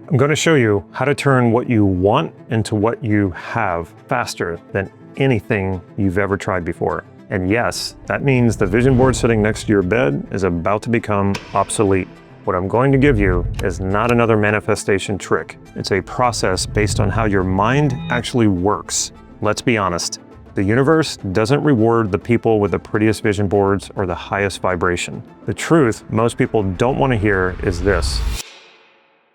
I'm going to show you how to turn what you want into what you have faster than anything you've ever tried before. And yes, that means the vision board sitting next to your bed is about to become obsolete. What I'm going to give you is not another manifestation trick. It's a process based on how your mind actually works. Let's be honest. The universe doesn't reward the people with the prettiest vision boards or the highest vibration. The truth most people don't want to hear is this.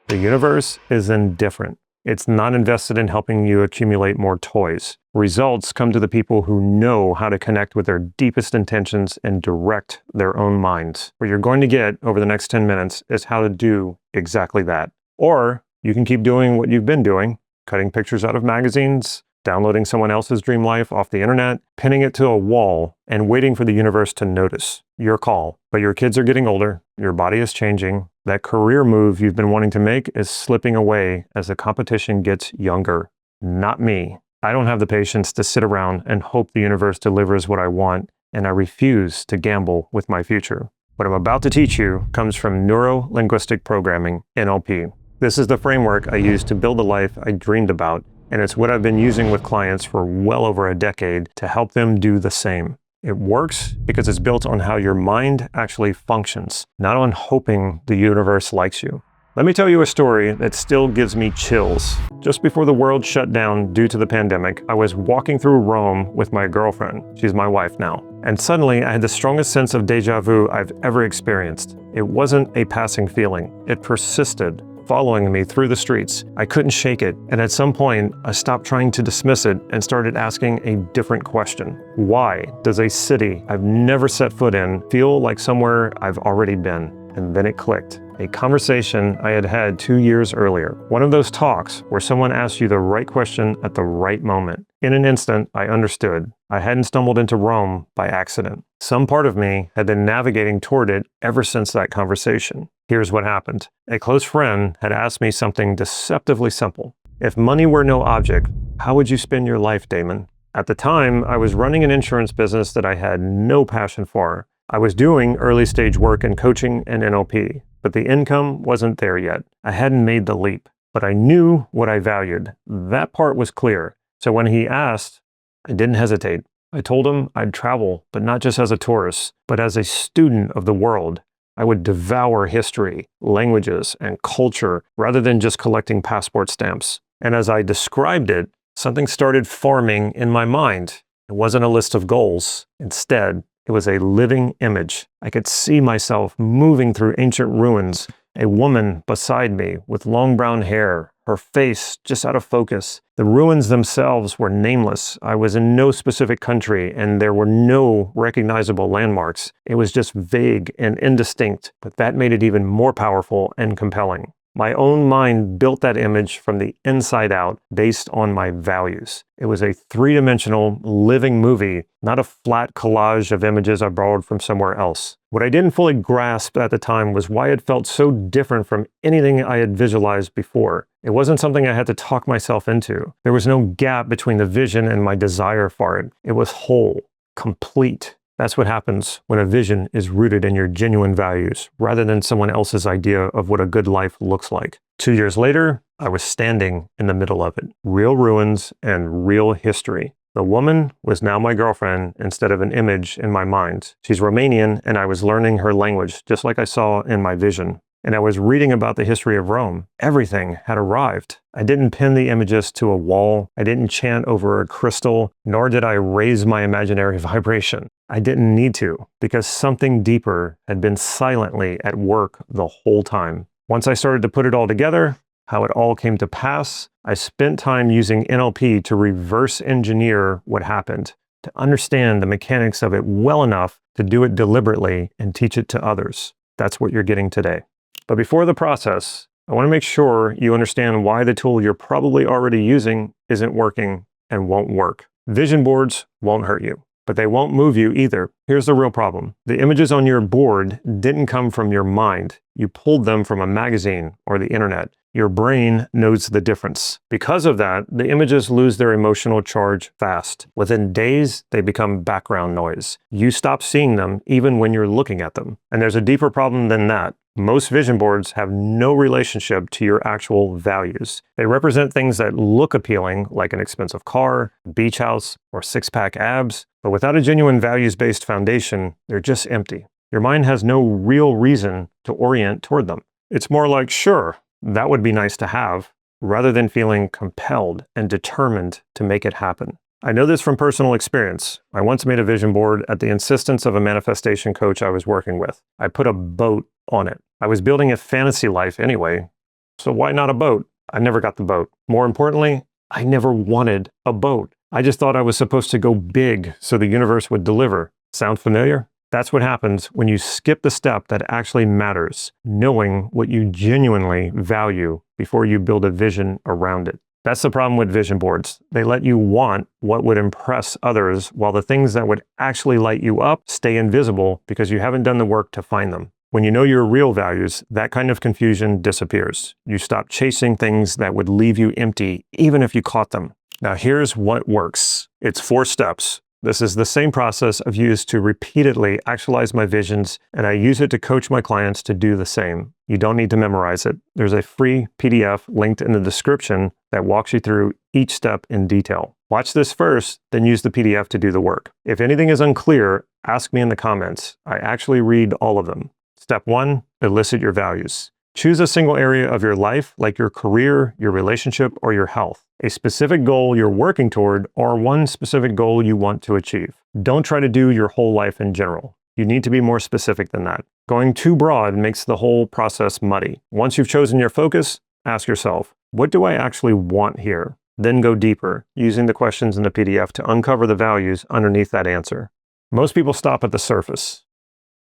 The universe is indifferent. It's not invested in helping you accumulate more toys. Results come to the people who know how to connect with their deepest intentions and direct their own minds. What you're going to get over the next 10 minutes is how to do exactly that. Or you can keep doing what you've been doing, cutting pictures out of magazines, downloading someone else's dream life off the internet, pinning it to a wall, and waiting for the universe to notice. Your call. But your kids are getting older, your body is changing, that career move you've been wanting to make is slipping away as the competition gets younger. Not me. I don't have the patience to sit around and hope the universe delivers what I want, and I refuse to gamble with my future. What I'm about to teach you comes from Neuro Linguistic Programming, NLP. This is the framework I use to build the life I dreamed about, and it's what I've been using with clients for well over a decade to help them do the same. It works because it's built on how your mind actually functions, not on hoping the universe likes you. Let me tell you a story that still gives me chills. Just before the world shut down due to the pandemic, I was walking through Rome with my girlfriend. She's my wife now. And suddenly I had the strongest sense of déjà vu I've ever experienced. It wasn't a passing feeling. It persisted, following me through the streets. I couldn't shake it, and at some point, I stopped trying to dismiss it and started asking a different question. Why does a city I've never set foot in feel like somewhere I've already been? And then it clicked. A conversation I had had 2 years earlier. One of those talks where someone asks you the right question at the right moment. In an instant, I understood. I hadn't stumbled into Rome by accident. Some part of me had been navigating toward it ever since that conversation. Here's what happened. A close friend had asked me something deceptively simple. If money were no object, how would you spend your life, Damon? At the time, I was running an insurance business that I had no passion for. I was doing early stage work in coaching and NLP, but the income wasn't there yet. I hadn't made the leap, but I knew what I valued. That part was clear. So when he asked, I didn't hesitate. I told him I'd travel, but not just as a tourist, but as a student of the world. I would devour history, languages, and culture rather than just collecting passport stamps. And as I described it, something started forming in my mind. It wasn't a list of goals. Instead, it was a living image. I could see myself moving through ancient ruins, a woman beside me with long brown hair, her face just out of focus. The ruins themselves were nameless. I was in no specific country, and there were no recognizable landmarks. It was just vague and indistinct, but that made it even more powerful and compelling. My own mind built that image from the inside out based on my values. It was a three-dimensional living movie, not a flat collage of images I borrowed from somewhere else. What I didn't fully grasp at the time was why it felt so different from anything I had visualized before. It wasn't something I had to talk myself into. There was no gap between the vision and my desire for it. It was whole, complete. That's what happens when a vision is rooted in your genuine values, rather than someone else's idea of what a good life looks like. 2 years later, I was standing in the middle of it. Real ruins and real history. The woman was now my girlfriend instead of an image in my mind. She's Romanian, and I was learning her language, just like I saw in my vision. And I was reading about the history of Rome. Everything had arrived. I didn't pin the images to a wall. I didn't chant over a crystal, nor did I raise my imaginary vibration. I didn't need to, because something deeper had been silently at work the whole time. Once I started to put it all together, how it all came to pass, I spent time using NLP to reverse engineer what happened, to understand the mechanics of it well enough to do it deliberately and teach it to others. That's what you're getting today. But before the process, I want to make sure you understand why the tool you're probably already using isn't working and won't work. Vision boards won't hurt you, but they won't move you either. Here's the real problem. The images on your board didn't come from your mind. You pulled them from a magazine or the internet. Your brain knows the difference. Because of that, the images lose their emotional charge fast. Within days, they become background noise. You stop seeing them even when you're looking at them. And there's a deeper problem than that. Most vision boards have no relationship to your actual values. They represent things that look appealing, like an expensive car, beach house, or six-pack abs, but without a genuine values-based foundation, they're just empty. Your mind has no real reason to orient toward them. It's more like, sure, that would be nice to have, rather than feeling compelled and determined to make it happen. I know this from personal experience. I once made a vision board at the insistence of a manifestation coach I was working with. I put a boat on it. I was building a fantasy life anyway, so why not a boat? I never got the boat. More importantly, I never wanted a boat. I just thought I was supposed to go big so the universe would deliver. Sound familiar? That's what happens when you skip the step that actually matters, knowing what you genuinely value before you build a vision around it. That's the problem with vision boards. They let you want what would impress others, while the things that would actually light you up stay invisible because you haven't done the work to find them. When you know your real values, that kind of confusion disappears. You stop chasing things that would leave you empty, even if you caught them. Now here's what works. It's 4 steps. This is the same process I've used to repeatedly actualize my visions, and I use it to coach my clients to do the same. You don't need to memorize it. There's a free PDF linked in the description that walks you through each step in detail. Watch this first, then use the PDF to do the work. If anything is unclear, ask me in the comments. I actually read all of them. Step 1, elicit your values. Choose a single area of your life, like your career, your relationship, or your health. A specific goal you're working toward, or one specific goal you want to achieve. Don't try to do your whole life in general. You need to be more specific than that. Going too broad makes the whole process muddy. Once you've chosen your focus, ask yourself, what do I actually want here? Then go deeper, using the questions in the PDF to uncover the values underneath that answer. Most people stop at the surface.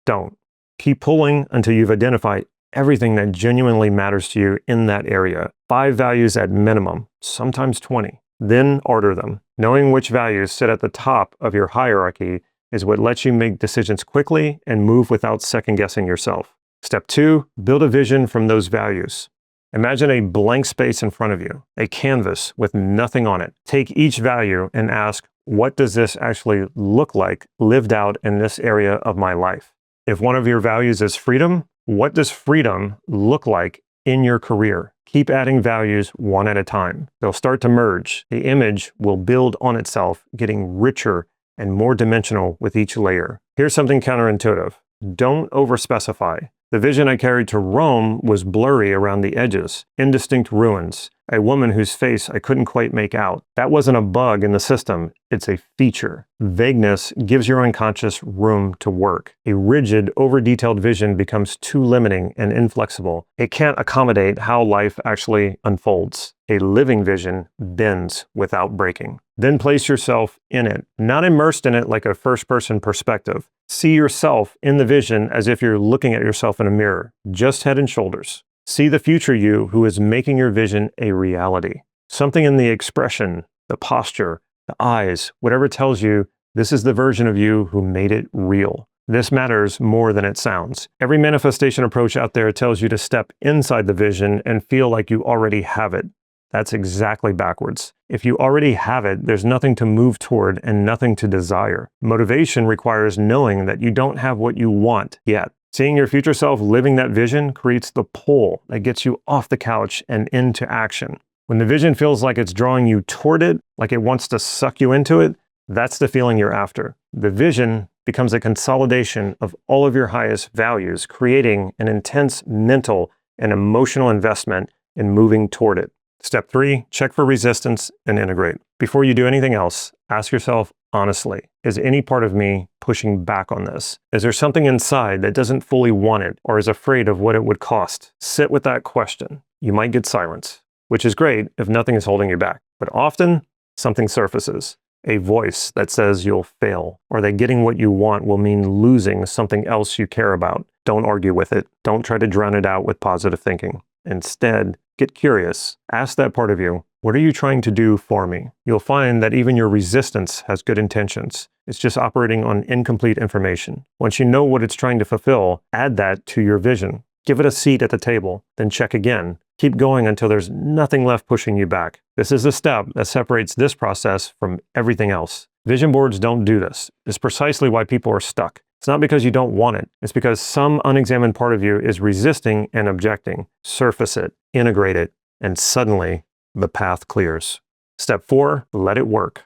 Don't. Keep pulling until you've identified everything that genuinely matters to you in that area. 5 values at minimum, sometimes 20. Then order them. Knowing which values sit at the top of your hierarchy is what lets you make decisions quickly and move without second-guessing yourself. Step 2, build a vision from those values. Imagine a blank space in front of you, a canvas with nothing on it. Take each value and ask, what does this actually look like lived out in this area of my life? If one of your values is freedom, what does freedom look like in your career? Keep adding values one at a time. They'll start to merge. The image will build on itself, getting richer and more dimensional with each layer. Here's something counterintuitive. Don't overspecify. The vision I carried to Rome was blurry around the edges, indistinct ruins, a woman whose face I couldn't quite make out. That wasn't a bug in the system, it's a feature. Vagueness gives your unconscious room to work. A rigid, over-detailed vision becomes too limiting and inflexible. It can't accommodate how life actually unfolds. A living vision bends without breaking. Then place yourself in it, not immersed in it like a first-person perspective. See yourself in the vision as if you're looking at yourself in a mirror, just head and shoulders. See the future you who is making your vision a reality. Something in the expression, the posture, the eyes, whatever tells you this is the version of you who made it real. This matters more than it sounds. Every manifestation approach out there tells you to step inside the vision and feel like you already have it. That's exactly backwards. If you already have it, there's nothing to move toward and nothing to desire. Motivation requires knowing that you don't have what you want yet. Seeing your future self living that vision creates the pull that gets you off the couch and into action. When the vision feels like it's drawing you toward it, like it wants to suck you into it, that's the feeling you're after. The vision becomes a consolidation of all of your highest values, creating an intense mental and emotional investment in moving toward it. Step 3, check for resistance and integrate. Before you do anything else, ask yourself honestly, is any part of me pushing back on this? Is there something inside that doesn't fully want it or is afraid of what it would cost? Sit with that question. You might get silence, which is great if nothing is holding you back. But often, something surfaces. A voice that says you'll fail, or that getting what you want will mean losing something else you care about. Don't argue with it. Don't try to drown it out with positive thinking. Instead, get curious. Ask that part of you, what are you trying to do for me? You'll find that even your resistance has good intentions. It's just operating on incomplete information. Once you know what it's trying to fulfill, add that to your vision. Give it a seat at the table, then check again. Keep going until there's nothing left pushing you back. This is the step that separates this process from everything else. Vision boards don't do this. It's precisely why people are stuck. It's not because you don't want it. It's because some unexamined part of you is resisting and objecting. Surface it, integrate it, and suddenly the path clears. Step 4, let it work.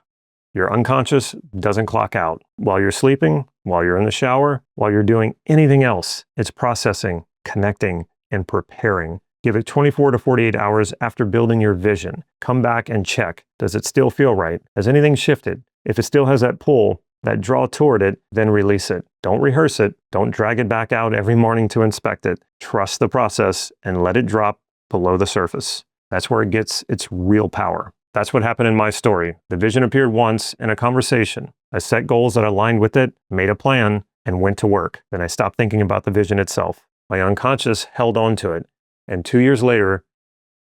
Your unconscious doesn't clock out. While you're sleeping, while you're in the shower, while you're doing anything else, it's processing, connecting, and preparing. Give it 24 to 48 hours after building your vision. Come back and check. Does it still feel right? Has anything shifted? If it still has that pull, that draw toward it, then release it. Don't rehearse it. Don't drag it back out every morning to inspect it. Trust the process and let it drop below the surface. That's where it gets its real power. That's what happened in my story. The vision appeared once in a conversation. I set goals that aligned with it, made a plan, and went to work. Then I stopped thinking about the vision itself. My unconscious held on to it. And 2 years later,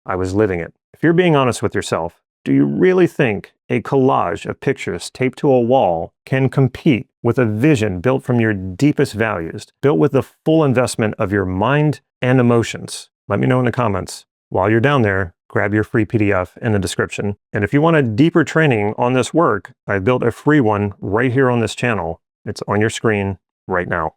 I was living it. If you're being honest with yourself, do you really think a collage of pictures taped to a wall can compete with a vision built from your deepest values, built with the full investment of your mind and emotions? Let me know in the comments. While you're down there, grab your free PDF in the description. And if you want a deeper training on this work, I built a free one right here on this channel. It's on your screen right now.